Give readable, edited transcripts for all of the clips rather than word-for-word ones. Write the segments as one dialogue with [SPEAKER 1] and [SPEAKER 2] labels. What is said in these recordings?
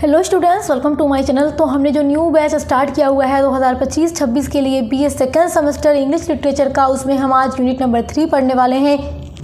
[SPEAKER 1] Hello students, welcome to my channel. तो हमने जो न्यू बैच स्टार्ट किया हुआ है 2025-26 के लिए BA second semester English literature का, उसमें हम आज यूनिट नंबर 3 पढ़ने वाले हैं।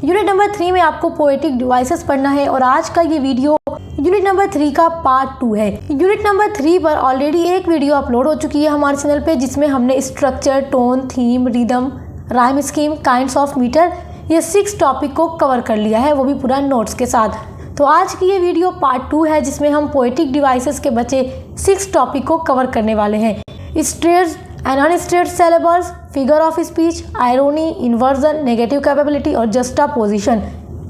[SPEAKER 1] यूनिट नंबर 3 में आपको पोएटिक डिवाइसेस पढ़ना है और आज का ये वीडियो यूनिट नंबर 3 का पार्ट 2 है। यूनिट नंबर 3 पर ऑलरेडी एक वीडियो अपलोड हो चुकी है हमारे चैनल पे, जिसमें हमने structure, tone, theme, rhythm, rhyme scheme, kinds of meter, ये 6 टॉपिक को कवर कर लिया है, वो भी पूरा नोट्स के साथ। तो आज की ये वीडियो पार्ट 2 है, जिसमें हम पोएटिक डिवाइसेस के बचे 6 टॉपिक को कवर करने वाले हैं। Stressed and unstressed syllables, figure of speech, irony, inversion, negative capability और जस्टापोजिशन,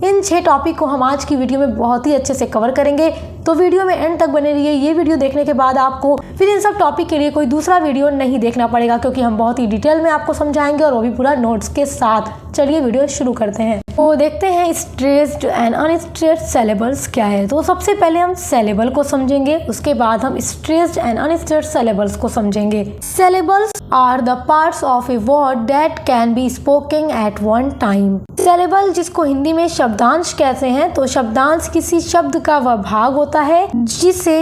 [SPEAKER 1] इन 6 टॉपिक को हम आज की वीडियो में बहुत ही अच्छे से कवर करेंगे। तो वीडियो में एंड तक बने रहिए। ये वीडियो देखने के बाद आपको फिर इन सब टॉपिक के लिए कोई दूसरा वीडियो नहीं देखना पड़ेगा, क्योंकि हम बहुत ही डिटेल में आपको समझाएंगे और वो भी पूरा नोट्स के साथ। चलिए वीडियो शुरू करते हैं। तो देखते हैं स्ट्रेट्ड एंड अनस्ट्रेट्ड सिलेबल्स क्या है। तो सबसे पहले हम सिलेबल को समझेंगे, उसके बाद हम स्ट्रेट्ड एंड अनस्ट्रेट्ड सिलेबल्स को समझेंगे। Syllables are the parts of a word that can be spoken at one time. Syllable, जिसको हिंदी में शब्दांश कहते हैं, तो शब्दांश किसी शब्द का वह भाग होता है जिसे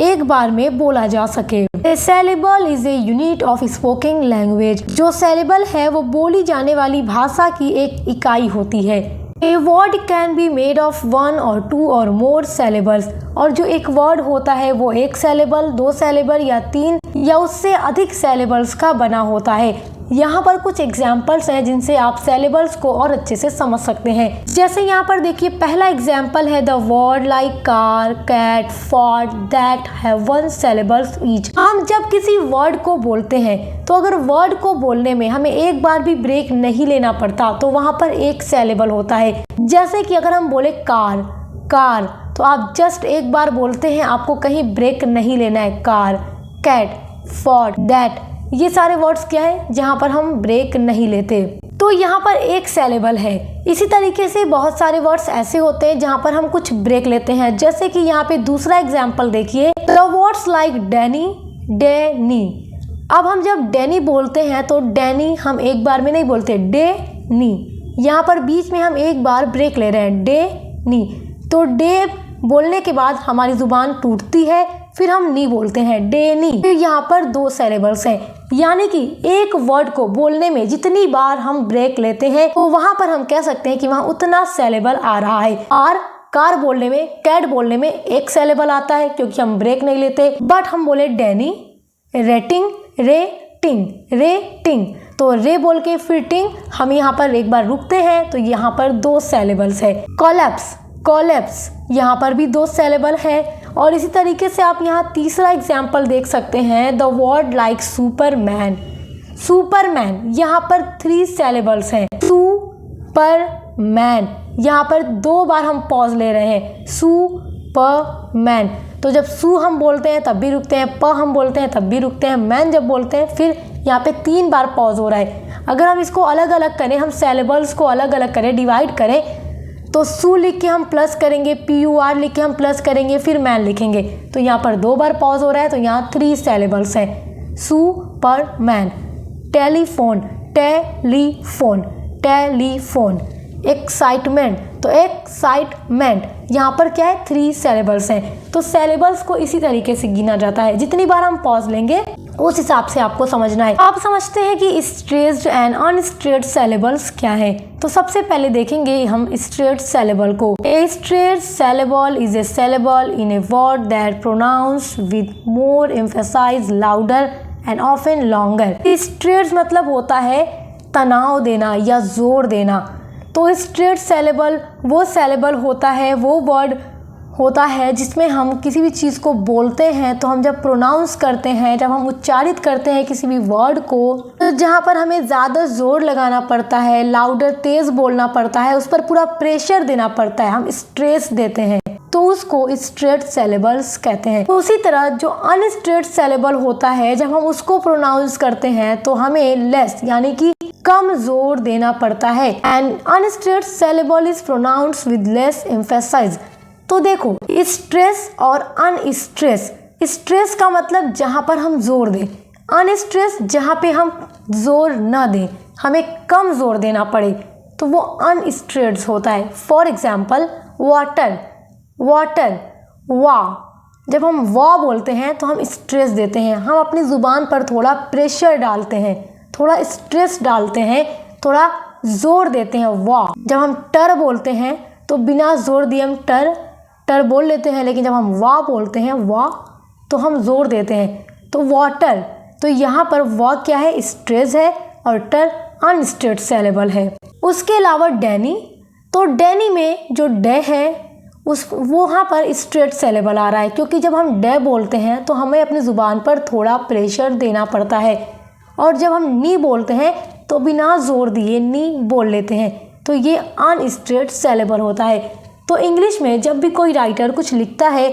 [SPEAKER 1] एक बार में बोला जा सके। A syllable is a unit of spoken language। जो syllable है वो बोली जाने वाली भाषा की एक इकाई होती है। A word can be made of 1 or 2 or more syllables। और जो एक वर्ड होता है वो एक syllable, 2 syllable या 3 या उससे अधिक syllables का बना होता है। यहाँ पर कुछ एग्जाम्पल्स हैं जिनसे आप सिलेबल्स को और अच्छे से समझ सकते हैं। जैसे यहाँ पर देखिए, पहला एग्जाम्पल है the word like car, cat, fought that have 1 syllables each. हम जब किसी वर्ड को बोलते हैं तो अगर वर्ड को बोलने में हमें एक बार भी ब्रेक नहीं लेना पड़ता तो वहाँ पर एक syllable होता है। जैसे कि अगर हम बोले कार, कार, तो आप जस्ट एक बार बोलते हैं, आपको कहीं ब्रेक नहीं लेना है। कार, कैट, फॉट, दैट, ये सारे वर्ड्स क्या है जहाँ पर हम ब्रेक नहीं लेते, तो यहाँ पर एक सिलेबल है। इसी तरीके से बहुत सारे वर्ड्स ऐसे होते हैं जहाँ पर हम कुछ ब्रेक लेते हैं। जैसे कि यहाँ पे दूसरा एग्जाम्पल देखिए, द वर्ड्स लाइक डैनी, डेनी। अब हम जब डैनी बोलते हैं तो डैनी हम एक बार में नहीं बोलते, डे नी, यहाँ पर बीच में हम एक बार ब्रेक ले रहे हैं, डे नी। तो डे बोलने के बाद हमारी जुबान टूटती है, फिर हम नी बोलते हैं, डे नी। फिर यहाँ पर 2 सिलेबल्स हैं, यानी कि एक वर्ड को बोलने में जितनी बार हम ब्रेक लेते हैं तो वहां पर हम कह सकते हैं कि वहां उतना सिलेबल आ रहा है। और कार बोलने में, कैट बोलने में एक सिलेबल आता है क्योंकि हम ब्रेक नहीं लेते। बट हम बोले डैनी, रेटिंग, रेटिंग, रेटिंग, तो रे बोल के फिर टिंग, हम यहाँ पर एक बार रुकते हैं तो यहाँ पर 2 सिलेबल्स है। कोलैप्स, कोलैप्स, यहाँ पर भी 2 सिलेबल है। और इसी तरीके से आप यहाँ तीसरा एग्जाम्पल देख सकते हैं, the word like Superman, Superman, यहाँ पर 3 सिलेबल्स हैं। सुपरमैन, यहाँ पर 2 बार हम पॉज ले रहे हैं, सुपरमैन। तो जब सू हम बोलते हैं तब भी रुकते हैं, प हम बोलते हैं तब भी रुकते हैं, मैन जब बोलते हैं फिर यहाँ पे 3 बार पॉज हो रहा है। अगर हम इसको अलग अलग करें, हम सिलेबल्स को अलग अलग करें, डिवाइड करें, तो सू लिख के हम प्लस करेंगे, PUR लिख के हम प्लस करेंगे, फिर मैन लिखेंगे, तो यहाँ पर 2 बार पॉज हो रहा है, तो यहाँ 3 सिलेबल्स हैं। Superman. Telephone, telephone, telephone. Excitement, तो एक्साइटमेंट, यहाँ पर क्या है, 3 सिलेबल्स हैं। तो सिलेबल्स को इसी तरीके से गिना जाता है, जितनी बार हम पॉज लेंगे उस हिसाब से आपको समझना है। आप समझते हैं कि स्ट्रेट्ड एंड अनस्ट्रेट्ड सिलेबल्स क्या है। तो सबसे पहले देखेंगे हम स्ट्रेट्ड सिलेबल को। A stressed syllable is a syllable in a word that pronounce with more emphasise, louder and often longer. Stressed मतलब होता है तनाव देना या जोर देना। तो स्ट्रेट्ड सिलेबल वो सिलेबल होता है, वो वर्ड होता है जिसमें हम किसी भी चीज़ को बोलते हैं तो हम जब प्रोनाउंस करते हैं, जब हम उच्चारित करते हैं किसी भी वर्ड को, तो जहाँ पर हमें ज़्यादा जोर लगाना पड़ता है, लाउडर, तेज़ बोलना पड़ता है, उस पर पूरा प्रेशर देना पड़ता है, हम स्ट्रेस देते हैं, तो उसको स्ट्रेट्ड सिलेबल्स कहते हैं। तो उसी तरह जो अनस्ट्रेट्ड सिलेबल होता है, जब हम उसको प्रोनाउंस करते हैं तो हमें लेस यानी कि कम जोर देना पड़ता है। And unstressed syllable is pronounced with less emphasise. तो देखो, स्ट्रेस और अनस्ट्रेस, स्ट्रेस का मतलब जहाँ पर हम जोर दें, अनस्ट्रेस जहाँ पे हम जोर न दें, हमें कम जोर देना पड़े, तो वो अनस्ट्रेट्ड होता है। फॉर एग्जाम्पल वाटर, वाटर, वा, जब हम वॉ बोलते हैं तो हम स्ट्रेस देते हैं, हम अपनी ज़ुबान पर थोड़ा प्रेशर डालते हैं, थोड़ा स्ट्रेस डालते हैं, थोड़ा ज़ोर देते हैं वॉ। जब हम टर बोलते हैं तो बिना ज़ोर दिए हम टर बोल लेते हैं, लेकिन जब हम वॉ बोलते हैं वॉ तो हम ज़ोर देते हैं, तो वाटर। तो यहाँ पर वॉ क्या है, स्ट्रेस है, और टर अनस्ट्रेट सिलेबल है। उसके अलावा डैनी, तो डैनी में जो डे है वहाँ पर स्ट्रेट सिलेबल आ रहा है, क्योंकि जब हम डे बोलते हैं तो हमें अपनी ज़ुबान पर थोड़ा प्रेशर देना पड़ता है, और जब हम नी बोलते हैं तो बिना ज़ोर दिए नी बोल लेते हैं, तो ये अनस्ट्रेट सिलेबल होता है। तो इंग्लिश में जब भी कोई राइटर कुछ लिखता है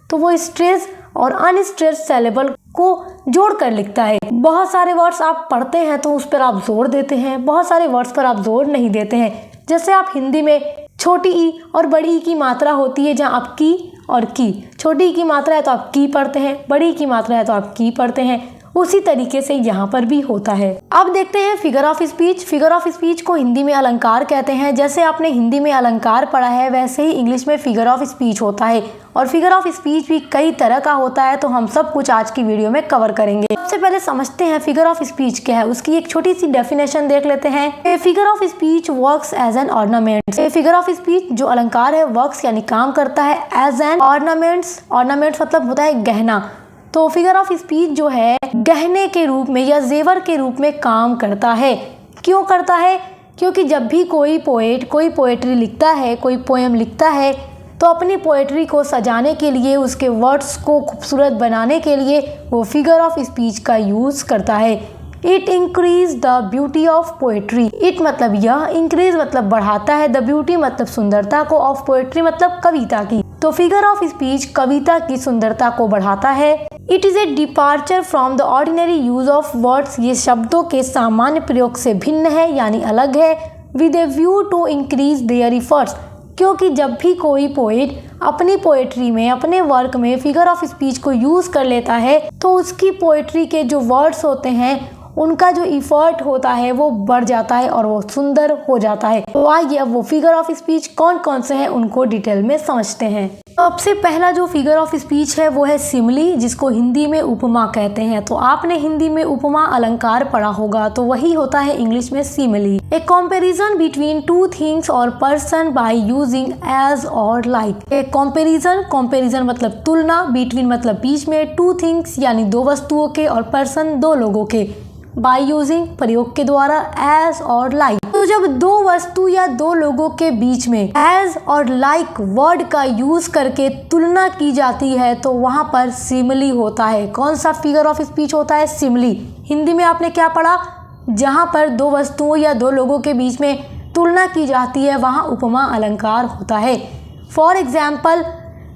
[SPEAKER 1] तो वो स्ट्रेस और अनस्ट्रेट सिलेबल को जोड़ कर लिखता है। बहुत सारे वर्ड्स आप पढ़ते हैं तो उस पर आप जोर देते हैं, बहुत सारे वर्ड्स पर आप जोर नहीं देते हैं। जैसे आप हिंदी में छोटी ई और बड़ी ई की मात्रा होती है, जहाँ आप की और की, छोटी ई की मात्रा है तो आप की पढ़ते हैं, बड़ी ई की मात्रा है तो आप की पढ़ते हैं, उसी तरीके से यहाँ पर भी होता है। अब देखते हैं figure of speech. Figure of speech को हिंदी में अलंकार कहते हैं। जैसे आपने हिंदी में अलंकार पढ़ा है वैसे ही इंग्लिश में फिगर ऑफ स्पीच होता है, और फिगर ऑफ स्पीच भी कई तरह का होता है, तो हम सब कुछ आज की वीडियो में कवर करेंगे। सबसे पहले समझते हैं फिगर ऑफ स्पीच क्या है, उसकी एक छोटी सी डेफिनेशन देख लेते हैं। Figure of speech works as an ornament. Figure of speech जो अलंकार है वर्क्स यानी काम करता है एज एन ऑर्नामेंट्स। ऑर्नामेंट्स मतलब होता है गहना। तो फिगर ऑफ स्पीच जो है गहने के रूप में या जेवर के रूप में काम करता है। क्यों करता है? क्योंकि जब भी कोई पोएट कोई पोएट्री लिखता है, कोई पोएम लिखता है, तो अपनी पोएट्री को सजाने के लिए, उसके वर्ड्स को खूबसूरत बनाने के लिए वो फिगर ऑफ स्पीच का यूज़ करता है। It increase the beauty of poetry. It मतलब यह, इंक्रीज मतलब बढ़ाता है, द ब्यूटी मतलब सुंदरता को, ऑफ पोएट्री मतलब कविता की। तो फिगर ऑफ स्पीच कविता की सुंदरता को बढ़ाता है। It is a departure from the ordinary use of words. ये शब्दों के सामान्य प्रयोग से भिन्न है यानी अलग है। With a view to increase their efforts. क्योंकि जब भी कोई पोएट अपनी पोएट्री में, अपने वर्क में फिगर ऑफ स्पीच को यूज़ कर लेता है तो उसकी पोएट्री के जो वर्ड्स होते हैं उनका जो इफर्ट होता है वो बढ़ जाता है और वो सुंदर हो जाता है। तो आइए अब वो फिगर ऑफ स्पीच कौन कौन से हैं उनको डिटेल में समझते हैं। सबसे पहला जो फिगर ऑफ स्पीच है वो है सिमिली, जिसको हिंदी में उपमा कहते हैं। तो आपने हिंदी में उपमा अलंकार पढ़ा होगा, तो वही होता है इंग्लिश में simile. A comparison between two things or person by using as और लाइक। ए कंपैरिजन मतलब तुलना, बिटवीन मतलब बीच में, टू थिंग्स यानी दो वस्तुओं के, और पर्सन दो लोगों के, बाय यूजिंग प्रयोग के द्वारा, एज और लाइक। तो जब दो वस्तु या दो लोगों के बीच में एज और लाइक वर्ड का यूज करके तुलना की जाती है तो वहां पर सिमिली होता है। कौन सा फिगर ऑफ स्पीच होता है? सिमिली। हिंदी में आपने क्या पढ़ा? जहां पर दो वस्तुओं या दो लोगों के बीच में तुलना की जाती है वहां उपमा अलंकार होता है। For example,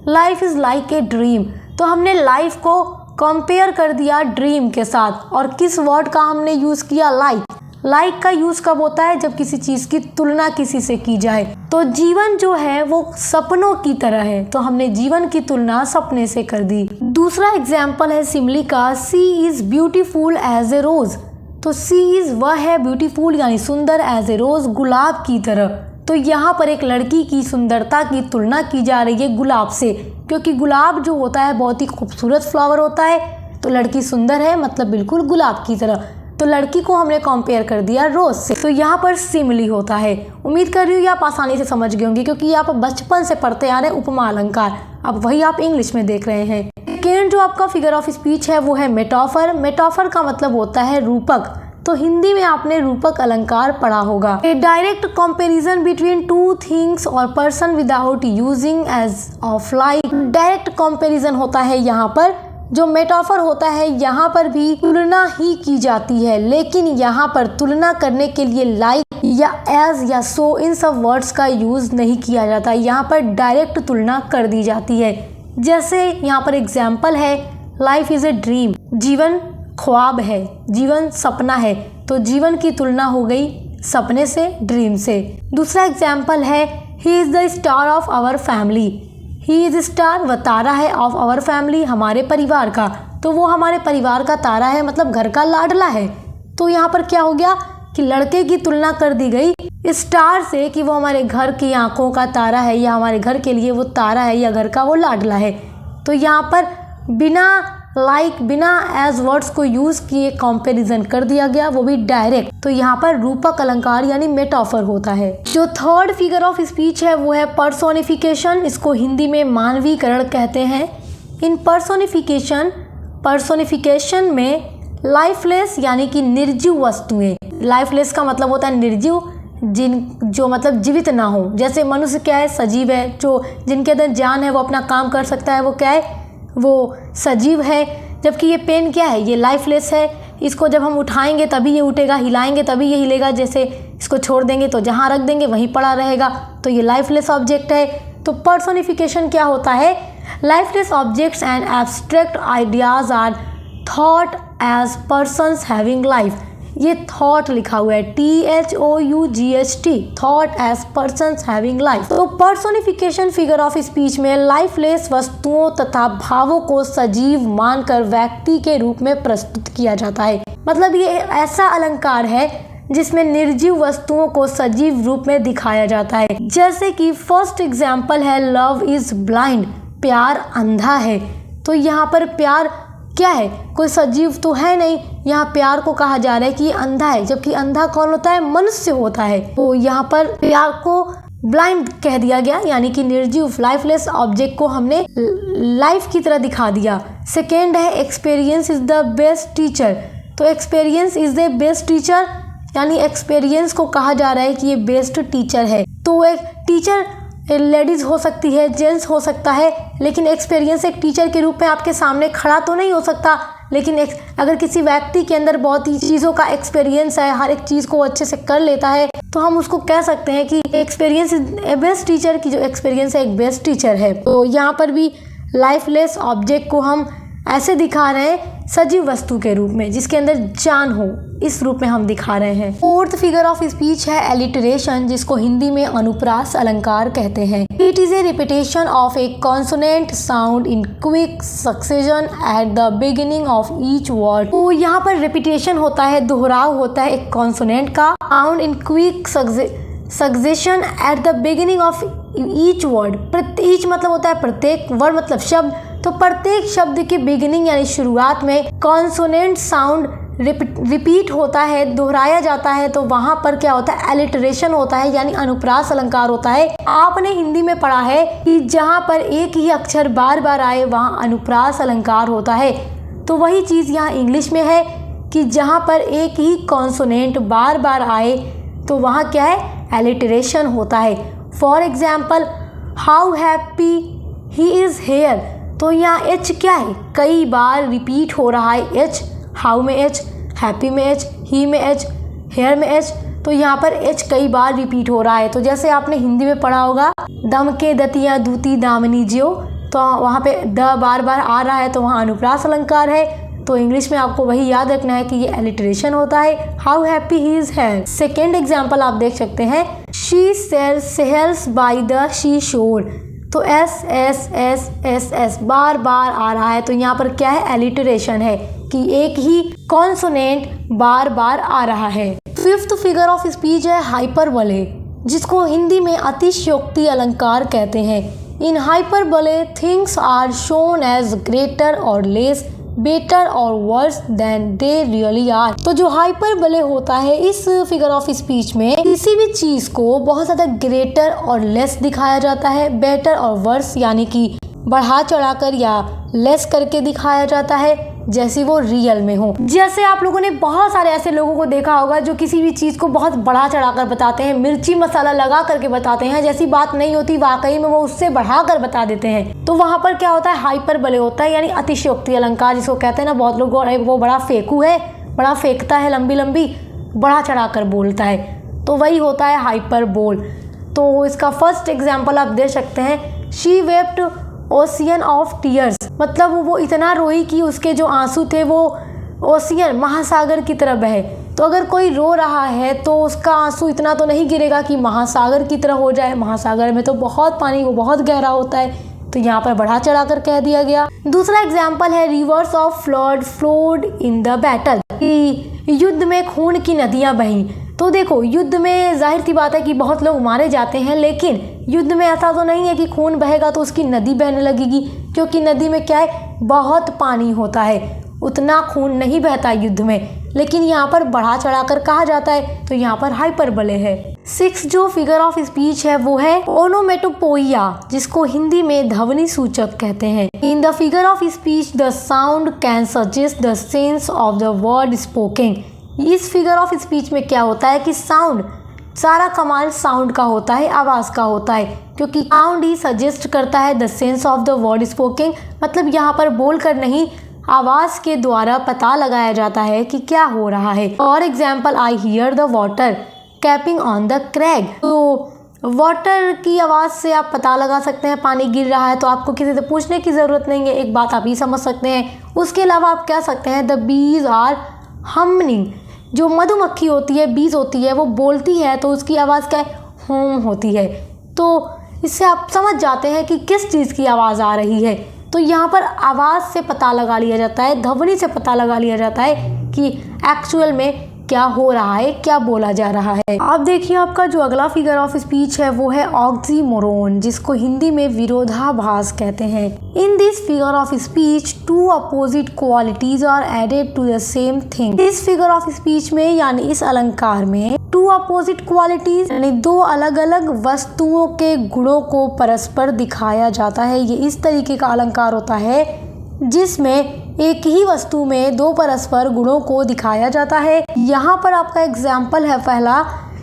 [SPEAKER 1] life is like a dream. तो हमने लाइफ को कंपेयर कर दिया ड्रीम के साथ, और किस वर्ड का हमने यूज किया? लाइक। लाइक का यूज कब होता है? जब किसी चीज की तुलना किसी से की जाए। तो जीवन जो है वो सपनों की तरह है, तो हमने जीवन की तुलना सपने से कर दी। दूसरा एग्जाम्पल है सिमिली का, सी इज ब्यूटीफुल एज ए रोज। तो सी इज वह है, ब्यूटीफुल यानी सुंदर, एज ए रोज गुलाब की तरह। तो यहाँ पर एक लड़की की सुंदरता की तुलना की जा रही है गुलाब से, क्योंकि गुलाब जो होता है बहुत ही खूबसूरत फ्लावर होता है। तो लड़की सुंदर है मतलब बिल्कुल गुलाब की तरह। तो लड़की को हमने कंपेयर कर दिया रोज से, तो यहाँ पर सिमिली होता है। उम्मीद कर रही हूँ आप आसानी से समझ गए होंगे, क्योंकि आप बचपन से पढ़ते आ रहे हैं उपमा अलंकार, अब वही आप इंग्लिश में देख रहे हैं। सेकेंड जो आपका फिगर ऑफ स्पीच है वो है मेटाफर। मेटाफर का मतलब होता है रूपक। तो हिंदी में आपने रूपक अलंकार पढ़ा होगा। A direct comparison between two things or person without using as of like. Direct comparison होता है यहाँ पर। जो मेटाफर होता है यहाँ पर भी तुलना ही की जाती है, लेकिन यहाँ पर तुलना करने के लिए लाइक या एज या सो इन सब वर्ड्स का यूज नहीं किया जाता। यहाँ पर डायरेक्ट तुलना कर दी जाती है। जैसे यहाँ पर एग्जाम्पल है, लाइफ इज ए ड्रीम। जीवन ख्वाब है, जीवन सपना है, तो जीवन की तुलना हो गई सपने से, ड्रीम से। दूसरा एग्जाम्पल है, he is the star of our family. He is star, वह तारा है, ऑफ आवर फैमिली हमारे परिवार का। तो वो हमारे परिवार का तारा है मतलब घर का लाडला है। तो यहाँ पर क्या हो गया कि लड़के की तुलना कर दी गई स्टार से, कि वो हमारे घर की आंखों का तारा है, या हमारे घर के लिए वो तारा है, या घर का वो लाडला है। तो यहाँ पर बिना बिना एज वर्ड्स को यूज किए कंपैरिजन कर दिया गया, वो भी डायरेक्ट। तो यहाँ पर रूपक अलंकार यानी मेटाफर होता है। जो थर्ड फिगर ऑफ स्पीच है वो है पर्सोनिफिकेशन। इसको हिंदी में मानवीकरण कहते हैं। इन पर्सोनिफिकेशन में लाइफलेस यानी कि निर्जीव वस्तुएं, लाइफलेस का मतलब होता है निर्जीव, जो मतलब जीवित ना हो। जैसे मनुष्य क्या है, सजीव है, जो जिनके अंदर जान है वो अपना काम कर सकता है, वो क्या है, वो सजीव है। जबकि ये पेन क्या है, ये लाइफलेस है। इसको जब हम उठाएंगे तभी ये उठेगा, हिलाएंगे तभी ये हिलेगा। जैसे इसको छोड़ देंगे तो जहाँ रख देंगे वहीं पड़ा रहेगा, तो ये लाइफलेस ऑब्जेक्ट है। तो पर्सोनिफिकेशन क्या होता है, lifeless objects and abstract ideas are thought as persons having life. ये थॉट लिखा हुआ है, THOUGHT, thought as persons having life. तो पर्सोनिफिकेशन फिगर ऑफ स्पीच में लाइफलेस वस्तुओं तथा भावों को सजीव मानकर व्यक्ति के रूप में प्रस्तुत किया जाता है। मतलब ये ऐसा अलंकार है जिसमें निर्जीव वस्तुओं को सजीव रूप में दिखाया जाता है। जैसे कि फर्स्ट एग्जाम्पल है लव इज ब्लाइंड, प्यार अंधा है। तो यहाँ पर प्यार क्या है, कोई सजीव तो है नहीं, यहाँ प्यार को कहा जा रहा है कि ये अंधा है, जबकि अंधा कौन होता है, मनुष्य होता है। तो यहाँ पर प्यार को ब्लाइंड कह दिया गया, यानी कि निर्जीव लाइफलेस ऑब्जेक्ट को हमने लाइफ की तरह दिखा दिया। सेकेंड है experience is the best teacher. तो experience is the best teacher, यानी एक्सपीरियंस को कहा जा रहा है कि ये बेस्ट टीचर है। तो एक टीचर लेडीज हो सकती है, जेंट्स हो सकता है, लेकिन एक्सपीरियंस एक टीचर के रूप में आपके सामने खड़ा तो नहीं हो सकता। लेकिन अगर किसी व्यक्ति के अंदर बहुत ही चीज़ों का एक्सपीरियंस है, हर एक चीज़ को अच्छे से कर लेता है, तो हम उसको कह सकते हैं कि experience is a best teacher, की जो एक्सपीरियंस है एक बेस्ट टीचर है। तो यहाँ पर भी लाइफलेस ऑब्जेक्ट को हम ऐसे दिखा रहे हैं सजीव वस्तु के रूप में, जिसके अंदर जान हो, इस रूप में हम दिखा रहे हैं। फोर्थ फिगर ऑफ स्पीच है एलिटरेशन, जिसको हिंदी में अनुप्रास अलंकार कहते हैं। It is A repetition of A consonant sound in quick succession eight the beginning of each word. तो यहाँ पर रिपीटेशन होता है, दोहराव होता है एक कॉन्सोनेंट का, sound in quick succession eight the beginning of each word. Each मतलब होता है प्रत्येक, वर्ड मतलब शब्द। तो प्रत्येक शब्द के बिगिनिंग यानी शुरुआत में कॉन्सोनेंट साउंड रिपीट होता है, दोहराया जाता है। तो वहाँ पर क्या होता है, एलिटरेशन होता है, यानी अनुप्रास अलंकार होता है। आपने हिंदी में पढ़ा है कि जहाँ पर एक ही अक्षर बार बार आए वहाँ अनुप्रास अलंकार होता है। तो वही चीज़ यहाँ इंग्लिश में है कि जहाँ पर एक ही कॉन्सोनेंट बार बार आए तो वहाँ क्या है, एलिटरेशन होता है। For example how happy he is here. तो यहाँ एच क्या है, कई बार रिपीट हो रहा है एच, हाउ में एच, हैप्पी में एच, ही में एच, हेयर में एच। तो यहाँ पर एच कई बार रिपीट हो रहा है। तो जैसे आपने हिंदी में पढ़ा होगा दम के दतिया दूती दामनी ज्यो, तो वहाँ पे द बार बार आ रहा है तो वहाँ अनुप्रास अलंकार है। तो इंग्लिश में आपको वही याद रखना है कि ये एलिटरेशन होता है, how happy he is here. Second example आप देख सकते हैं, she sells by the she shore. तो S S S S S बार बार आ रहा है, तो यहाँ पर क्या है, एलिटरेशन है कि एक ही कॉन्सोनेंट बार बार आ रहा है। फिफ्थ फिगर ऑफ स्पीच है हाइपरबोले, जिसको हिंदी में अतिशयोक्ति अलंकार कहते हैं। In hyperbole things are shown as greater or less, better or worse than they really are. तो जो हाइपरबोले होता है इस फिगर ऑफ स्पीच में किसी भी चीज को बहुत ज्यादा ग्रेटर और लेस दिखाया जाता है, बेटर और वर्स यानी कि बढ़ा चढ़ाकर या लेस करके दिखाया जाता है, जैसे वो रियल में हो। जैसे आप लोगों ने बहुत सारे ऐसे लोगों को देखा होगा जो किसी भी चीज़ को बहुत बढ़ा चढ़ाकर बताते हैं, मिर्ची मसाला लगा करके बताते हैं, जैसी बात नहीं होती वाकई में वो उससे बढ़ा कर बता देते हैं। तो वहाँ पर क्या होता है, हाइपरबोले होता है, यानी अतिशयोक्ति अलंकार, जिसको कहते हैं ना, बहुत लोग वो बड़ा फेंकू है, बड़ा फेंकता है, लंबी लंबी बढ़ा चढ़ा कर बोलता है, तो वही होता है हाइपरबोल। तो इसका फर्स्ट एग्जाम्पल आप दे सकते हैं, she wept ocean of tears, मतलब वो इतना रोई कि उसके जो आंसू थे वो ओशियन महासागर की तरह बहे। तो अगर कोई रो रहा है तो उसका आंसू इतना तो नहीं गिरेगा कि महासागर की तरह हो जाए, महासागर में तो बहुत पानी, वो बहुत गहरा होता है, तो यहाँ पर बढ़ा चढ़ा कर कह दिया गया। दूसरा एग्जाम्पल है reverse of flood flowed in the battle, कि युद्ध में खून की नदियाँ बहीं। तो देखो, युद्ध में जाहिर सी बात है कि बहुत लोग मारे जाते हैं, लेकिन युद्ध में ऐसा तो नहीं है कि खून बहेगा तो उसकी नदी बहने लगेगी, क्योंकि नदी में क्या है, बहुत पानी होता है, उतना खून नहीं बहता युद्ध में। लेकिन यहाँ पर बढ़ा चढ़ा कर कहा जाता है, तो यहाँ पर हाइपरबले है। 6 जो फिगर ऑफ स्पीच है वो है ओनोमेटोपोइया, जिसको हिंदी में ध्वनि सूचक कहते हैं। In the figure of speech the sound can suggest the sense of the word spoken. इस फिगर ऑफ स्पीच में क्या होता है कि साउंड, सारा कमाल साउंड का होता है, आवाज़ का होता है, क्योंकि साउंड ही सजेस्ट करता है the sense of the word spoken. मतलब यहाँ पर बोल कर नहीं, आवाज़ के द्वारा पता लगाया जाता है कि क्या हो रहा है। For example, I hear the water capping on the crag. तो वाटर की आवाज़ से आप पता लगा सकते हैं पानी गिर रहा है, तो आपको किसी से पूछने की ज़रूरत नहीं है, एक बात आप ही समझ सकते हैं। उसके अलावा आप कह सकते हैं द बीज आर हमिंग। जो मधुमक्खी होती है, बीज होती है, वो बोलती है तो उसकी आवाज़ क्या है, होम होती है। तो इससे आप समझ जाते हैं कि किस चीज़ की आवाज़ आ रही है। तो यहाँ पर आवाज़ से पता लगा लिया जाता है, ध्वनि से पता लगा लिया जाता है कि एक्चुअल में क्या हो रहा है, क्या बोला जा रहा है। आप देखिए, आपका जो अगला फिगर ऑफ स्पीच है वो है ऑक्सीमोरोन, जिसको हिंदी में विरोधाभास कहते हैं। In this figure of speech 2 opposite qualities are added to the same thing. इस फिगर ऑफ स्पीच में यानी इस अलंकार में 2 अपोजिट क्वालिटीज यानी 2 अलग अलग वस्तुओं के गुणों को परस्पर दिखाया जाता है। ये इस तरीके का अलंकार होता है जिसमें एक ही वस्तु में 2 परस्पर गुणों को दिखाया जाता है। यहाँ पर आपका एग्जाम्पल है पहला,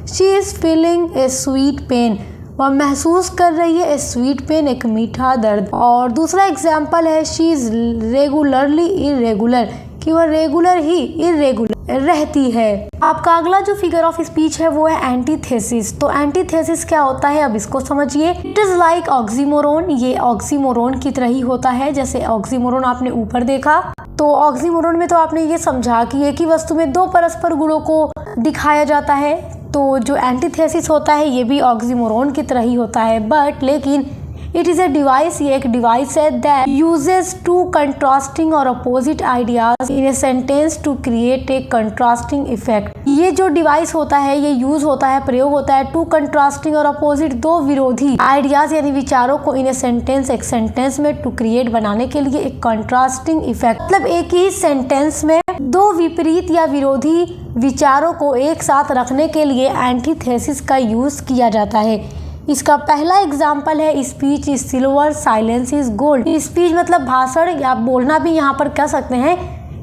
[SPEAKER 1] she is feeling a sweet pain, वह महसूस कर रही है ए स्वीट पेन, एक मीठा दर्द। और दूसरा एग्जाम्पल है, शी इज़ रेगुलरली इरेगुलर, कि वह रेगुलर ही इरेगुलर रहती है। आपका अगला जो फिगर ऑफ स्पीच है वो है एंटीथेसिस। तो एंटीथेसिस क्या होता है, अब इसको समझिए। इट इज लाइक ऑक्सीमोरोन, ये ऑक्सीमोरोन की तरह ही होता है। जैसे ऑक्सीमोरोन आपने ऊपर देखा, तो ऑक्सीमोरोन में तो आपने ये समझा कि एक ही वस्तु में 2 परस्पर गुणों को दिखाया जाता है। तो जो एंटीथेसिस होता है ये भी ऑक्सीमोरोन की तरह ही होता है, बट लेकिन इट इज़ ए डिवाइस, ये एक डिवाइस है दैट यूजेस 2 कंट्रास्टिंग और opposite ideas in a sentence to create a contrasting effect. ये जो डिवाइस होता है ये यूज होता है, प्रयोग होता है 2 कंट्रास्टिंग और अपोजिट, 2 विरोधी आइडियाज यानी विचारों को इन ए सेंटेंस, एक सेंटेंस में टू क्रिएट बनाने के लिए एक कंट्रास्टिंग इफेक्ट। मतलब एक ही सेंटेंस में 2 विपरीत या विरोधी विचारों को एक साथ रखने के लिए एंटीथेसिस का यूज किया जाता है। इसका पहला एग्जाम्पल है speech is silver silence is gold. Speech मतलब भाषण या बोलना भी यहाँ पर कह सकते हैं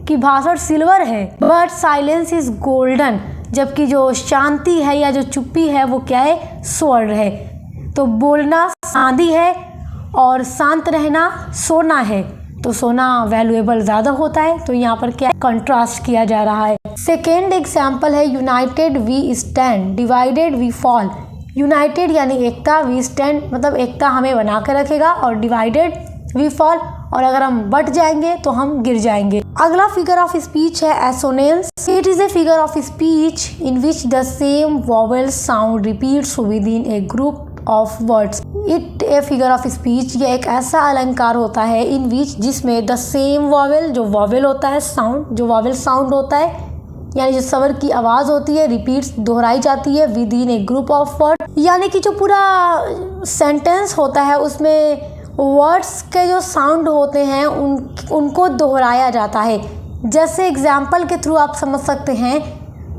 [SPEAKER 1] कि भाषण सिल्वर है बट साइलेंस इज गोल्डन, जबकि जो शांति है या जो चुप्पी है वो क्या है, स्वर्ण है। तो बोलना चांदी है और शांत रहना सोना है, तो सोना वैल्यूएबल ज़्यादा होता है। तो यहाँ पर क्या कंट्रास्ट किया जा रहा है। सेकेंड एग्जाम्पल है united we stand, divided we fall. United यानी एकता, वी स्टैंड मतलब एकता हमें बना कर रखेगा, और डिवाइडेड वी फॉल, और अगर हम बट जाएंगे तो हम गिर जाएंगे। अगला फिगर ऑफ स्पीच है assonance. It is a figure of speech in which the same vowel sound repeats with in A group of words. It a figure of speech, ये एक ऐसा अलंकार होता है इन विच जिसमें द सेम वॉवेल, जो vowel होता है साउंड, जो वॉवेल साउंड होता है यानी जो स्वर की आवाज़ होती है, रिपीट्स दोहराई जाती है with in A group of word, यानी कि जो पूरा सेंटेंस होता है उसमें वर्ड्स के जो साउंड होते हैं उनको दोहराया जाता है। जैसे एग्जाम्पल के थ्रू आप समझ सकते हैं,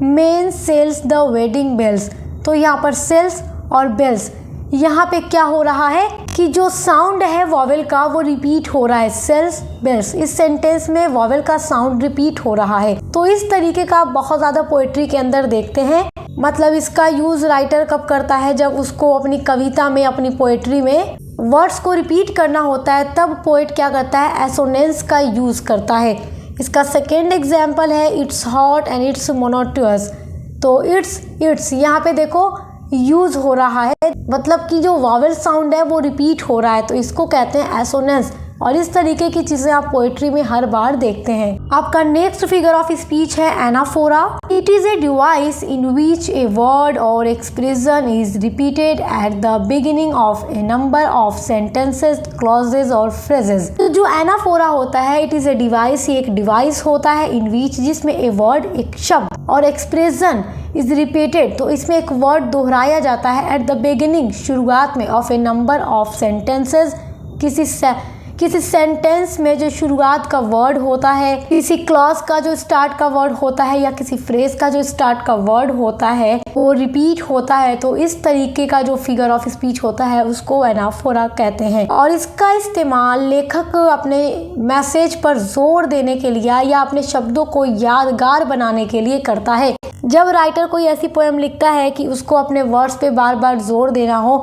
[SPEAKER 1] men sells the wedding bells. तो यहाँ पर सेल्स और बेल्स, यहाँ पे क्या हो रहा है कि जो साउंड है वॉवेल का वो रिपीट हो रहा है, सेल्स बेल्स। इस सेंटेंस में वॉवेल का साउंड रिपीट हो रहा है। तो इस तरीके का बहुत ज़्यादा पोएट्री के अंदर देखते हैं। मतलब इसका यूज़ राइटर कब करता है, जब उसको अपनी कविता में, अपनी पोएट्री में वर्ड्स को रिपीट करना होता है, तब पोएट क्या करता है, एसोनेंस का यूज़ करता है। इसका सेकेंड एग्जाम्पल है it's hot and it's monotonous. तो इट्स यहाँ पे देखो यूज हो रहा है, मतलब कि जो वॉवेल साउंड है वो रिपीट हो रहा है, तो इसको कहते हैं एसोनेंस। और इस तरीके की चीजें आप पोएट्री में हर बार देखते हैं। आपका नेक्स्ट फिगर ऑफ स्पीच है anaphora. It is a device in which a word or expression is repeated at the beginning of a number of sentences, clauses or phrases. तो जो एनाफोरा होता है, इट इज ए डिवाइस, ये एक device होता है इन विच, जिसमें ए वर्ड एक शब्द और एक्सप्रेशन इज रिपीटेड, तो इसमें एक वर्ड दोहराया जाता है एट द बिगिनिंग, शुरुआत में, of a number of sentences, किसी सेंटेंस में जो शुरुआत का वर्ड होता है, किसी क्लॉज का जो स्टार्ट का वर्ड होता है या किसी फ्रेज का जो स्टार्ट का वर्ड होता है वो रिपीट होता है। तो इस तरीके का जो फिगर ऑफ स्पीच होता है उसको एनाफोरा कहते हैं। और इसका इस्तेमाल लेखक अपने मैसेज पर जोर देने के लिए या अपने शब्दों को यादगार बनाने के लिए करता है। जब राइटर कोई ऐसी पोएम लिखता है कि उसको अपने वर्ड्स पे बार बार जोर देना हो,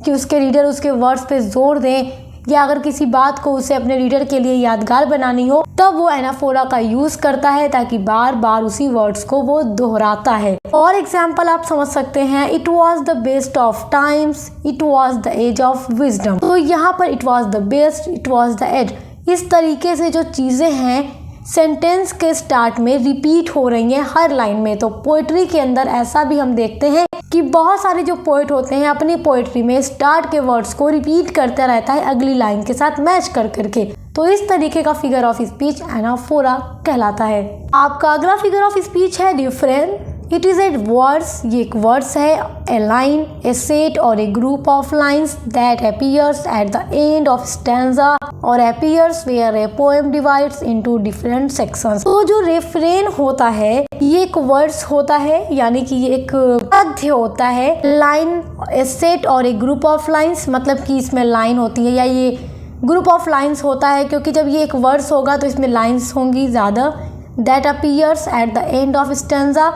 [SPEAKER 1] कि उसके रीडर उसके वर्ड्स पे जोर दें, या अगर किसी बात को उसे अपने रीडर के लिए यादगार बनानी हो, तब वो एनाफोरा का यूज करता है ताकि बार बार उसी वर्ड्स को वो दोहराता है। और एग्जाम्पल आप समझ सकते हैं, it was the best of times, it was the age of wisdom. तो यहाँ पर it was the best, it was the age, इस तरीके से जो चीजें हैं सेंटेंस के स्टार्ट में रिपीट हो रही हैं हर लाइन में। तो पोएट्री के अंदर ऐसा भी हम देखते हैं कि बहुत सारे जो पोएट होते हैं अपनी पोएट्री में स्टार्ट के वर्ड्स को रिपीट करता रहता है अगली लाइन के साथ मैच कर करके। तो इस तरीके का फिगर ऑफ स्पीच एनाफोरा कहलाता है। आपका अगला फिगर ऑफ स्पीच है refrain. It is a words, ये एक वर्ड्स है, a line, a set or a group of lines that appears at the end of stanza or appears where a poem divides into different sections. तो जो refrain होता है ये एक words होता है, यानी कि ये एक पद्य होता है। Line, a set or a group of lines, मतलब कि इसमें लाइन होती है या ये ग्रुप ऑफ लाइन्स होता है, क्योंकि जब ये एक वर्ड्स होगा तो इसमें लाइन्स होंगी ज़्यादा। That appears at the end of stanza,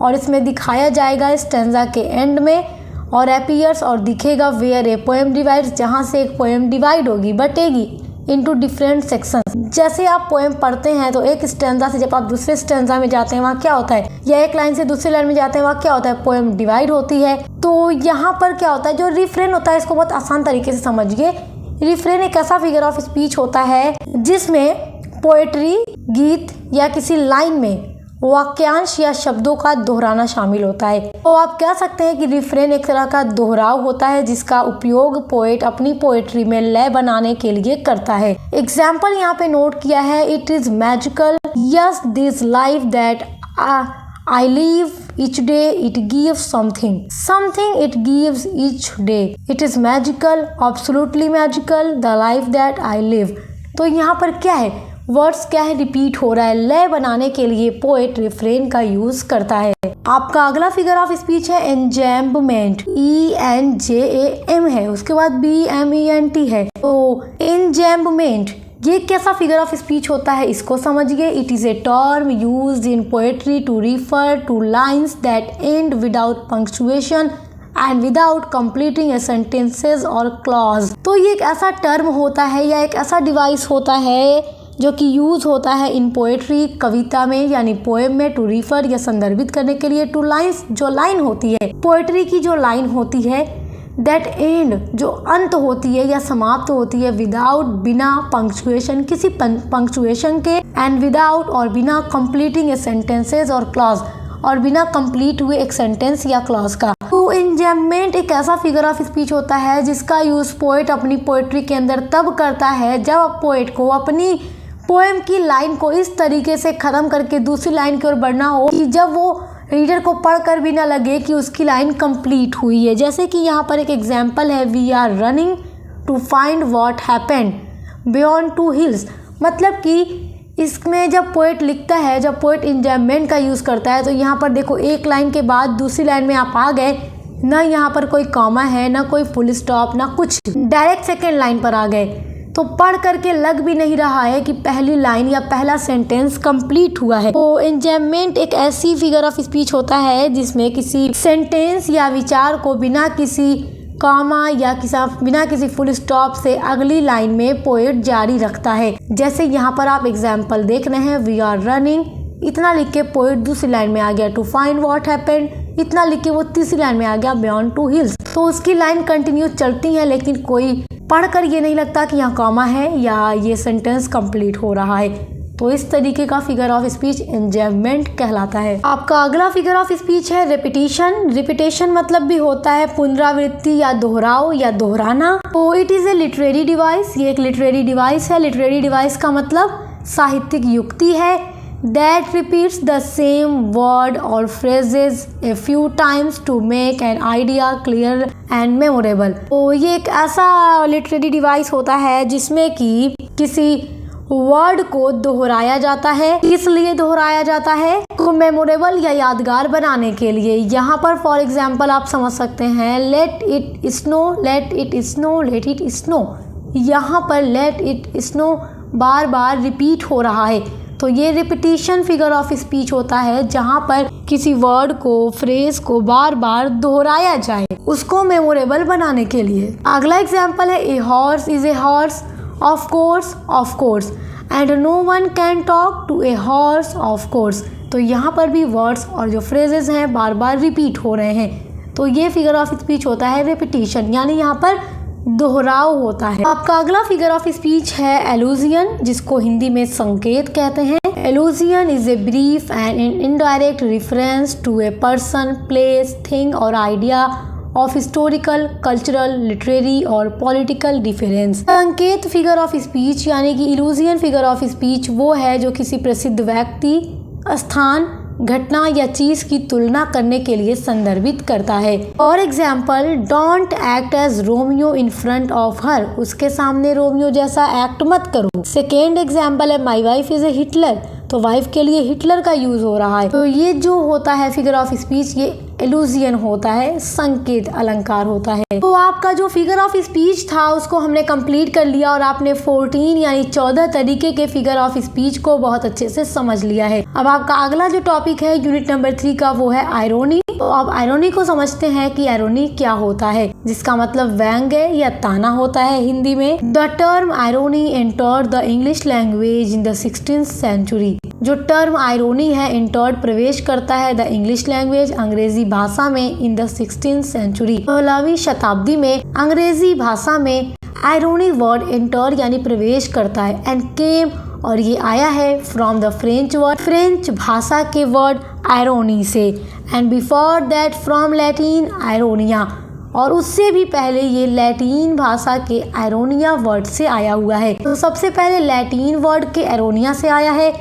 [SPEAKER 1] और इसमें दिखाया जाएगा स्टैंजा के एंड में, और अपीयर्स और दिखेगा वेयर ए पोएम डिवाइड्स, जहाँ से एक पोएम डिवाइड होगी, बटेगी इनटू डिफरेंट सेक्शंस। जैसे आप पोएम पढ़ते हैं तो एक स्टैंजा से जब आप दूसरे स्टैंजा में जाते हैं वहाँ क्या होता है, या एक लाइन से दूसरी लाइन में जाते हैं वहाँ क्या होता है, पोएम डिवाइड होती है। तो यहाँ पर क्या होता है, जो रिफ्रेन होता है इसको बहुत आसान तरीके से समझिए। रिफ्रेन एक ऐसा फिगर ऑफ स्पीच होता है जिसमें पोएट्री, गीत या किसी लाइन में वाक्यांश या शब्दों का दोहराना शामिल होता है। तो आप कह सकते हैं कि रिफ्रेन एक तरह का दोहराव होता है जिसका उपयोग पोएट अपनी पोएट्री में लय बनाने के लिए करता है। एग्जाम्पल यहाँ पे नोट किया है, it is magical, yes this life that I live each day, it gives something it gives each day. It is magical, absolutely magical, the life that I live. तो यहाँ पर क्या है, वर्ड्स क्या है, रिपीट हो रहा है। लय बनाने के लिए पोएट रिफ्रेन का यूज करता है। आपका अगला फिगर ऑफ स्पीच है एंजैम्बमेंट। ENJAM है, उसके बाद BMENT है। तो एंजैम्बमेंट ये कैसा फिगर ऑफ स्पीच होता है इसको समझिए। It is a term used in poetry to refer to lines that end without punctuation and without completing a sentences और क्लॉज। तो ये एक ऐसा टर्म होता है या एक ऐसा डिवाइस होता है जो कि यूज होता है इन पोएट्री, कविता में यानी पोएम में, टू रिफर या संदर्भित करने के लिए टू लाइन्स, जो लाइन होती है पोएट्री की, जो लाइन होती है दैट एंड जो अंत होती है या समाप्त होती है, विदाउट बिना पंक्चुएशन, किसी पंक्चुएशन के, एंड विदाउट और बिना कंप्लीटिंग ए सेंटेंसेस और क्लॉज, और बिना कंप्लीट हुए एक सेंटेंस या क्लॉज का। तो एंजैम्बमेंट एक ऐसा फिगर ऑफ स्पीच होता है जिसका यूज पोएट अपनी पोएट्री के अंदर तब करता है जब पोएट को अपनी पोएम की लाइन को इस तरीके से खत्म करके दूसरी लाइन की ओर बढ़ना हो कि जब वो रीडर को पढ़कर भी ना लगे कि उसकी लाइन कंप्लीट हुई है। जैसे कि यहाँ पर एक एग्जाम्पल है, we are running to find what happened beyond two hills. मतलब कि इसमें जब पोएट लिखता है, जब पोएट एंजैम्बमेंट का यूज़ करता है, तो यहाँ पर देखो एक लाइन के बाद दूसरी लाइन में आप आ गए, ना यहाँ पर कोई कॉमा है, ना कोई फुल स्टॉप, ना कुछ, डायरेक्ट सेकेंड लाइन पर आ गए। तो पढ़ करके लग भी नहीं रहा है कि पहली लाइन या पहला सेंटेंस कंप्लीट हुआ है। तो एंजैम्बमेंट एक ऐसी फिगर ऑफ स्पीच होता है जिसमें किसी सेंटेंस या विचार को बिना किसी कॉमा या बिना किसी फुल स्टॉप से अगली लाइन में पोएट जारी रखता है। जैसे यहाँ पर आप एग्जाम्पल देख रहे हैं, वी आर रनिंग, इतना लिख के पोएट दूसरी लाइन में आ गया टू फाइंड व्हाट हैपेंड, इतना लिख के वो तीसरी लाइन में आ गया बियॉन्ड टू हिल्स। तो उसकी लाइन कंटिन्यू चलती है लेकिन कोई पढ़कर ये नहीं लगता कि यहाँ कॉमा है या ये सेंटेंस कंप्लीट हो रहा है। तो इस तरीके का फिगर ऑफ स्पीच एंजाइममेंट कहलाता है। आपका अगला फिगर ऑफ स्पीच है रिपीटिशन। रिपीटेशन मतलब भी होता है पुनरावृत्ति या दोहराव या दोहराना। तो it is a literary device, ये एक लिटरेरी डिवाइस है। लिटरेरी डिवाइस का मतलब साहित्यिक युक्ति है। That repeats the same word or phrases a few times to make an idea clear and memorable. तो ये एक ऐसा लिटरेरी डिवाइस होता है जिसमें कि किसी वर्ड को दोहराया जाता है। इसलिए दोहराया जाता है को मेमोरेबल या यादगार बनाने के लिए। यहाँ पर फॉर एग्जाम्पल आप समझ सकते हैं let it snow, let it snow, let it snow. यहाँ पर let it snow bar bar repeat हो रहा है। तो ये रिपीटिशन फिगर ऑफ स्पीच होता है जहाँ पर किसी वर्ड को, फ्रेज को बार बार दोहराया जाए उसको मेमोरेबल बनाने के लिए। अगला एग्जाम्पल है a horse is a horse, of course and no one can talk to a horse of course. तो यहाँ पर भी वर्ड्स और जो फ्रेजेस हैं बार बार रिपीट हो रहे हैं। तो ये फिगर ऑफ स्पीच होता है रिपीटिशन, यानी यहाँ पर दोहराव होता है। आपका अगला फिगर ऑफ स्पीच है एलूजियन, जिसको हिंदी में संकेत कहते हैं। Allusion is a brief and indirect reference to a person, place, thing or idea of historical, cultural, literary or political difference. संकेत फिगर ऑफ स्पीच यानी कि इलूजियन फिगर ऑफ स्पीच वो है जो किसी प्रसिद्ध व्यक्ति, स्थान, घटना या चीज की तुलना करने के लिए संदर्भित करता है। For example don't act as Romeo in front of her, उसके सामने रोमियो जैसा एक्ट मत करो। सेकेंड एग्जाम्पल है my wife is a Hitler, तो वाइफ के लिए हिटलर का यूज हो रहा है। तो ये जो होता है फिगर ऑफ स्पीच ये एलूजियन होता है, संकेत अलंकार होता है। तो आपका जो फिगर ऑफ स्पीच था उसको हमने कंप्लीट कर लिया और आपने 14 यानी 14 तरीके के फिगर ऑफ स्पीच को बहुत अच्छे से समझ लिया है। अब आपका अगला जो टॉपिक है यूनिट नंबर 3 का वो है आयरोनी। तो अब आयरोनी को समझते हैं कि आयरोनी क्या होता है, जिसका मतलब व्यंग्य या ताना होता है हिंदी में। The term irony entered the English language in the 16th century. जो टर्म आयरोनी है एंटर्ड प्रवेश करता है द इंग्लिश लैंग्वेज अंग्रेजी भाषा में इन द 16th सेंचुरी। 16वीं शताब्दी में अंग्रेजी भाषा में आयरोनी वर्ड एंटर यानी प्रवेश करता है। एंड केम और ये आया है from the French word, French भाषा के वर्ड आयरोनी से। And before that from Latin ironia, और उससे भी पहले ये लैटिन भाषा के आयरोनिया वर्ड से आया हुआ है। तो सबसे पहले लैटिन वर्ड के आयरोनिया से आया है,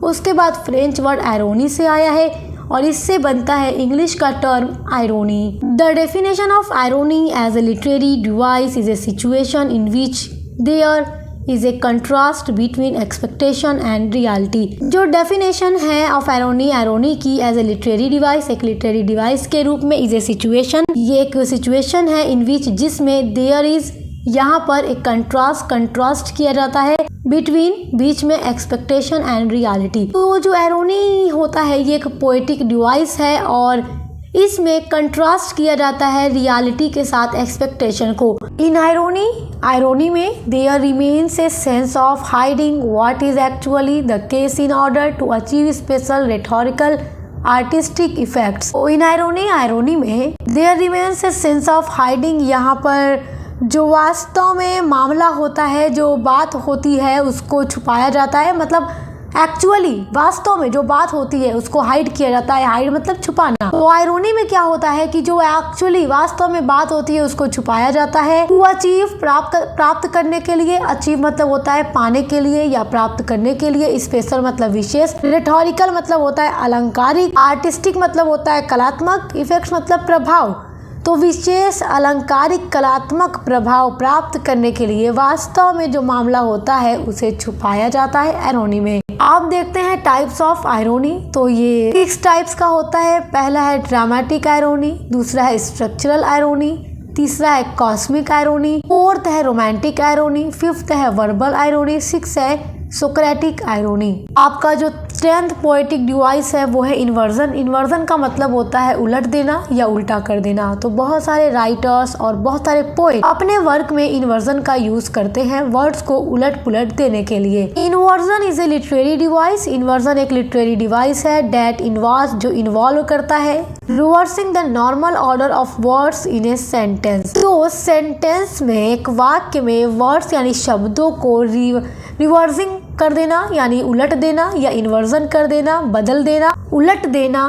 [SPEAKER 1] उसके बाद फ्रेंच वर्ड आयरोनी से आया है और इससे बनता है इंग्लिश का term irony. The definition of irony as a literary device is a situation in which there is a contrast between expectation and reality. जो डेफिनेशन है ऑफ आयरोनी, आयरोनी की एज ए लिटरेरी डिवाइस, एक literary device के रूप में, is a situation, ये एक situation है इन विच जिसमें देयर इज, यहाँ पर एक कंट्रास्ट किया जाता है बिटवीन, बीच में, एक्सपेक्टेशन एंड रियलिटी। तो जो आयरोनी होता है ये एक पोएटिक डिवाइस है और इसमें कंट्रास्ट किया जाता है रियलिटी के साथ एक्सपेक्टेशन को। इन आयरोनी में there remains a sense of hiding what is actually the case in order to achieve special rhetorical artistic effects. In irony में there remains a sense of hiding, यहाँ पर जो वास्तव में मामला होता है, जो बात होती है उसको छुपाया जाता है। मतलब एक्चुअली वास्तव में जो बात होती है उसको हाइड किया जाता है। हाइड मतलब छुपाना। तो आयरोनी में क्या होता है कि जो एक्चुअली वास्तव में बात होती है उसको छुपाया जाता है। टू अचीव, प्राप्त करने के लिए। अचीव मतलब होता है पाने के लिए या प्राप्त करने के लिए। स्पेशल मतलब विशेष। रेटोरिकल मतलब होता है अलंकारिक। आर्टिस्टिक मतलब होता है कलात्मक। इफेक्ट्स मतलब प्रभाव। तो विशेष अलंकारिक कलात्मक प्रभाव प्राप्त करने के लिए वास्तव में जो मामला होता है उसे छुपाया जाता है आयरोनी में। आप देखते हैं टाइप्स ऑफ आयरोनी। तो ये 6 टाइप्स का होता है। पहला है ड्रामेटिक आयरोनी, दूसरा है स्ट्रक्चरल आयरोनी, तीसरा है कॉस्मिक आयरोनी, फोर्थ है रोमांटिक आयरोनी, फिफ्थ है वर्बल आयरोनी, 6 है सोक्रेटिक आयरोनी। आपका जो टेंथ पोएटिक डिवाइस है वो है इन्वर्जन। इन्वर्जन का मतलब होता है उलट देना या उल्टा कर देना। तो बहुत सारे राइटर्स और बहुत सारे पोएट अपने वर्क में इन्वर्जन का यूज करते हैं वर्ड्स को उलट पुलट देने के लिए। Inversion is a literary device. Inversion एक लिटरेरी डिवाइस है डेट इन्वॉल्व जो इन्वॉल्व करता है reversing the normal order of words in a sentence. तो सेंटेंस में एक वाक्य में वर्ड्स यानी शब्दों को रिवर्सिंग कर देना यानी उलट देना या इन्वर्जन कर देना, बदल देना, उलट देना,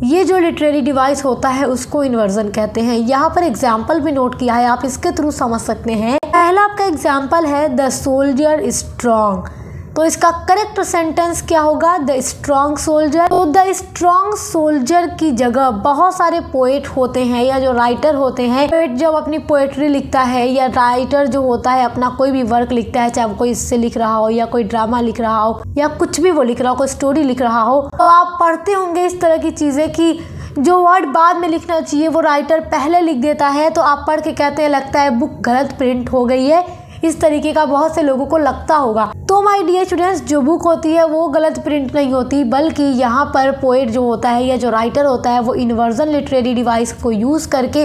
[SPEAKER 1] ये जो लिटरेरी डिवाइस होता है उसको इन्वर्जन कहते हैं। यहाँ पर एग्जाम्पल भी नोट किया है, आप इसके थ्रू समझ सकते हैं। पहला आपका एग्जाम्पल है द सोल्जर इज स्ट्रॉन्ग। तो इसका करेक्ट सेंटेंस क्या होगा? The strong soldier. तो द स्ट्रॉन्ग सोल्जर की जगह बहुत सारे पोएट होते हैं या जो राइटर होते हैं, पोएट जब अपनी पोएट्री लिखता है या राइटर जो होता है अपना कोई भी वर्क लिखता है, चाहे वो कोई इससे लिख रहा हो या कोई ड्रामा लिख रहा हो या कुछ भी वो लिख रहा हो, कोई स्टोरी लिख रहा हो, तो आप पढ़ते होंगे इस तरह की चीज़ें कि जो वर्ड बाद में लिखना चाहिए वो राइटर पहले लिख देता है। तो आप पढ़ के कहते हैं लगता है बुक गलत प्रिंट हो गई है, इस तरीके का बहुत से लोगों को लगता होगा। तो माय डियर स्टूडेंट्स, जो बुक होती है वो गलत प्रिंट नहीं होती, बल्कि यहाँ पर पोएट जो होता है या जो राइटर होता है वो इन्वर्जन लिटरेरी डिवाइस को यूज करके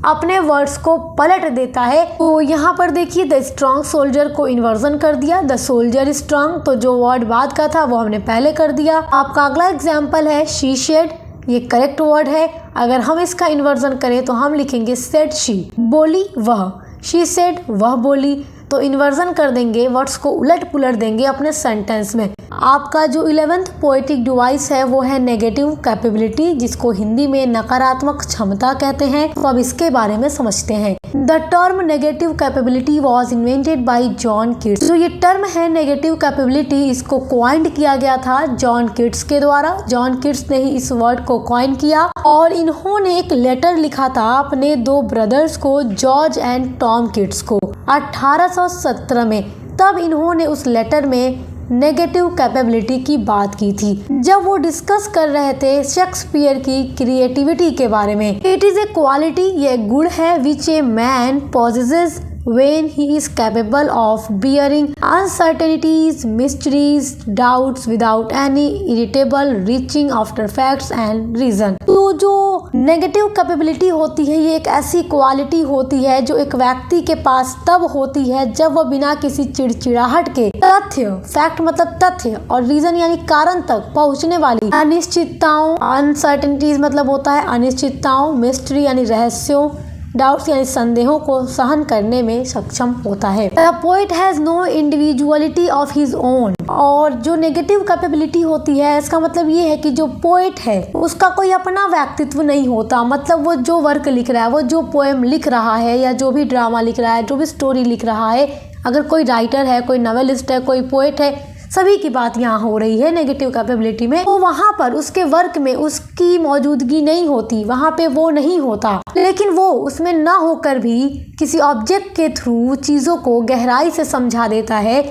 [SPEAKER 1] अपने वर्ड्स को पलट देता है। तो यहाँ पर देखिए द स्ट्रॉन्ग सोल्जर को इन्वर्जन कर दिया, द सोल्जर इज स्ट्रॉन्ग, तो जो वर्ड बाद का था वो हमने पहले कर दिया। आपका अगला एग्जाम्पल है शी शेड। ये करेक्ट वर्ड है। अगर हम इसका इन्वर्जन करें तो हम लिखेंगे सेड शी, बोली वह, शी सेड वह बोली। तो इन्वर्जन कर देंगे, वर्ड्स को उलट पुलट देंगे अपने सेंटेंस में। आपका जो 11th पोएटिक डिवाइस है वो है नेगेटिव कैपेबिलिटी, जिसको हिंदी में नकारात्मक क्षमता कहते हैं। तो अब इसके बारे में समझते हैं। The term negative capability was invented by John Keats. जो ये टर्म है नेगेटिव कैपेबिलिटी, इसको क्वाइंड किया गया था जॉन किट्स के द्वारा। जॉन किट्स ने ही इस वर्ड को क्वाइंड किया और इन्होंने एक लेटर लिखा था अपने दो ब्रदर्स को, जॉर्ज एंड टॉम किट्स को 1817 में। तब इन्होंने उस लेटर में नेगेटिव कैपेबिलिटी की बात की थी जब वो डिस्कस कर रहे थे शेक्सपियर की क्रिएटिविटी के बारे में। इट इज ए क्वालिटी, ये गुण है which a man possesses when he is capable of bearing uncertainties, mysteries, doubts without any irritable reaching after facts and reason। तो जो नेगेटिव कैपेबिलिटी होती है ये एक ऐसी क्वालिटी होती है जो एक व्यक्ति के पास तब होती है जब वह बिना किसी चिड़चिड़ाहट के तथ्य, फैक्ट मतलब तथ्य, और रीजन यानी कारण तक पहुंचने वाली अनिश्चितताओं, अनसर्टेनिटीज मतलब होता है अनिश्चितताओं, मिस्ट्री यानी रहस्यों, डाउट्स यानी संदेहों को सहन करने में सक्षम होता है। Poet has no individuality of his own. और जो नेगेटिव कैपेबिलिटी होती है इसका मतलब ये है कि जो पोएट है उसका कोई अपना व्यक्तित्व नहीं होता। मतलब वो जो वर्क लिख रहा है, वो जो पोएम लिख रहा है या जो भी ड्रामा लिख रहा है, जो भी स्टोरी लिख रहा है, अगर कोई राइटर है, कोई नॉवेलिस्ट है, कोई पोएट है, सभी की बात यहाँ हो रही है नेगेटिव कैपेबिलिटी में। तो वहाँ पर उसके वर्क में उसकी मौजूदगी नहीं होती, वहाँ पे वो नहीं होता। लेकिन वो उसमें ना होकर भी किसी ऑब्जेक्ट के थ्रू चीज़ों को गहराई से समझा देता है,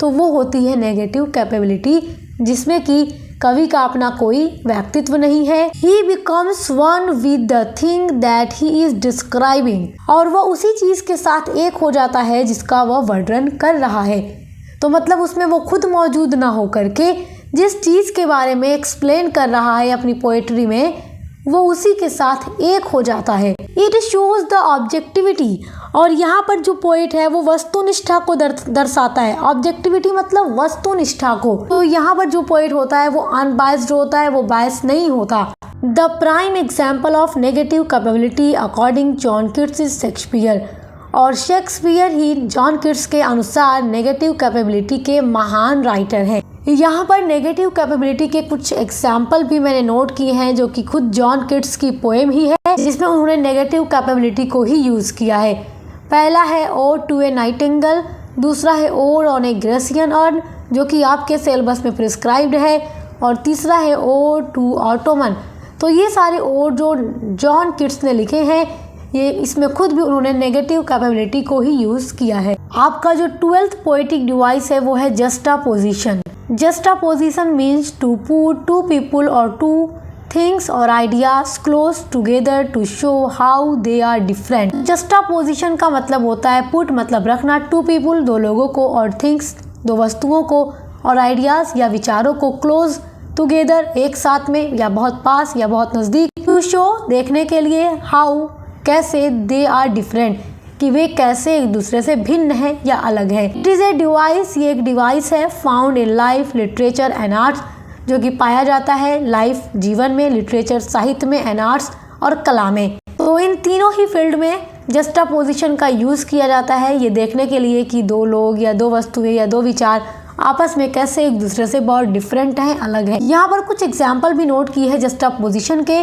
[SPEAKER 1] तो वो होती है नेगेटिव कैपेबिलिटी, जिसमें कि कवि का अपना कोई व्यक्तित्व नहीं है। ही becomes one with the thing that he is describing. और वो उसी चीज़ के साथ एक हो जाता है जिसका वह वर्णन कर रहा है। तो मतलब उसमें वो खुद मौजूद ना हो करके जिस चीज़ के बारे में एक्सप्लेन कर रहा है अपनी पोएट्री में, वो उसी के साथ एक हो जाता है। It shows the objectivity. और यहाँ पर जो पोएट है वो वस्तुनिष्ठा को दर्शाता है। ऑब्जेक्टिविटी मतलब वस्तुनिष्ठा को। तो यहाँ पर जो पोएट होता है वो अनबायस्ड होता है, वो बायस नहीं होता। The prime example of negative capability according John Keats is Shakespeare. और शेक्सपियर ही जॉन किट्स के अनुसार नेगेटिव कैपेबिलिटी के महान राइटर हैं। यहाँ पर नेगेटिव कैपेबिलिटी के कुछ एग्जाम्पल भी मैंने नोट किए हैं जो कि खुद जॉन किट्स की पोएम ही है, जिसमें उन्होंने नेगेटिव कैपेबिलिटी को ही यूज़ किया है। पहला है ओड टू ए नाइटिंगेल, दूसरा है odd on A Grecian earn जो कि आपके सिलेबस में प्रिस्क्राइब्ड है, और तीसरा है ओड टू ऑटोमन। तो ये सारे ओड जो जॉन किट्स ने लिखे हैं, ये इसमें खुद भी उन्होंने नेगेटिव कैपेबिलिटी को ही यूज़ किया है। आपका जो 12th पोएटिक डिवाइस है वो है juxtaposition. Juxtaposition means to put two people or two things or ideas close together to show how they are different. Juxtaposition का मतलब होता है पुट मतलब रखना, टू पीपल दो लोगों को, और थिंग्स दो वस्तुओं को, और आइडियाज या विचारों को क्लोज टुगेदर, एक साथ में, या बहुत पास या बहुत नज़दीक। टू शो, देखने के लिए। हाउ, कैसे। दे आर डिफरेंट, कि वे कैसे एक दूसरे से भिन्न है या अलग है। इट इज़ ए डिवाइस, ये एक डिवाइस है। Found in life, literature and arts, जो कि पाया जाता है लाइफ जीवन में, लिटरेचर साहित्य में, एंड आर्ट्स और कला में। तो इन तीनों ही फील्ड में जस्टापोजिशन का यूज़ किया जाता है ये देखने के लिए कि दो लोग या दो वस्तुएं या दो विचार आपस में कैसे एक दूसरे से बहुत डिफरेंट हैं, अलग है। यहाँ पर कुछ एग्जाम्पल भी नोट किए हैं जस्टापोजिशन के,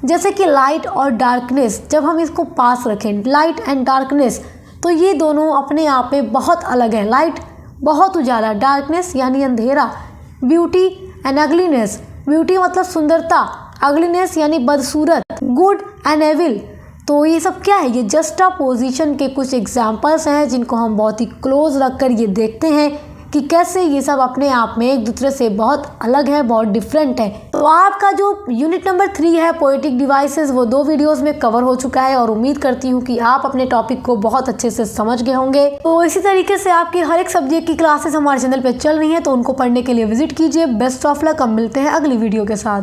[SPEAKER 1] जैसे कि लाइट और डार्कनेस। जब हम इसको पास रखें, लाइट एंड डार्कनेस, तो ये दोनों अपने आप में बहुत अलग हैं। लाइट बहुत उजाला, डार्कनेस यानी अंधेरा। ब्यूटी एंड अगलीनेस, ब्यूटी मतलब सुंदरता, अगलीनेस यानी बदसूरत। गुड एंड एविल, तो ये सब क्या है, ये जस्टापोजिशन के कुछ एग्जाम्पल्स हैं जिनको हम बहुत ही क्लोज रखकर ये देखते हैं कि कैसे ये सब अपने आप में एक दूसरे से बहुत अलग है, बहुत डिफरेंट है। तो आपका जो यूनिट नंबर 3 है पोएटिक डिवाइसेस, वो 2 वीडियोस में कवर हो चुका है और उम्मीद करती हूँ कि आप अपने टॉपिक को बहुत अच्छे से समझ गए होंगे। तो इसी तरीके से आपकी हर एक सब्जेक्ट की क्लासेस हमारे चैनल पर चल रही हैं, तो उनको पढ़ने के लिए विजिट कीजिए। बेस्ट ऑफ लक, हम मिलते हैं अगली वीडियो के साथ।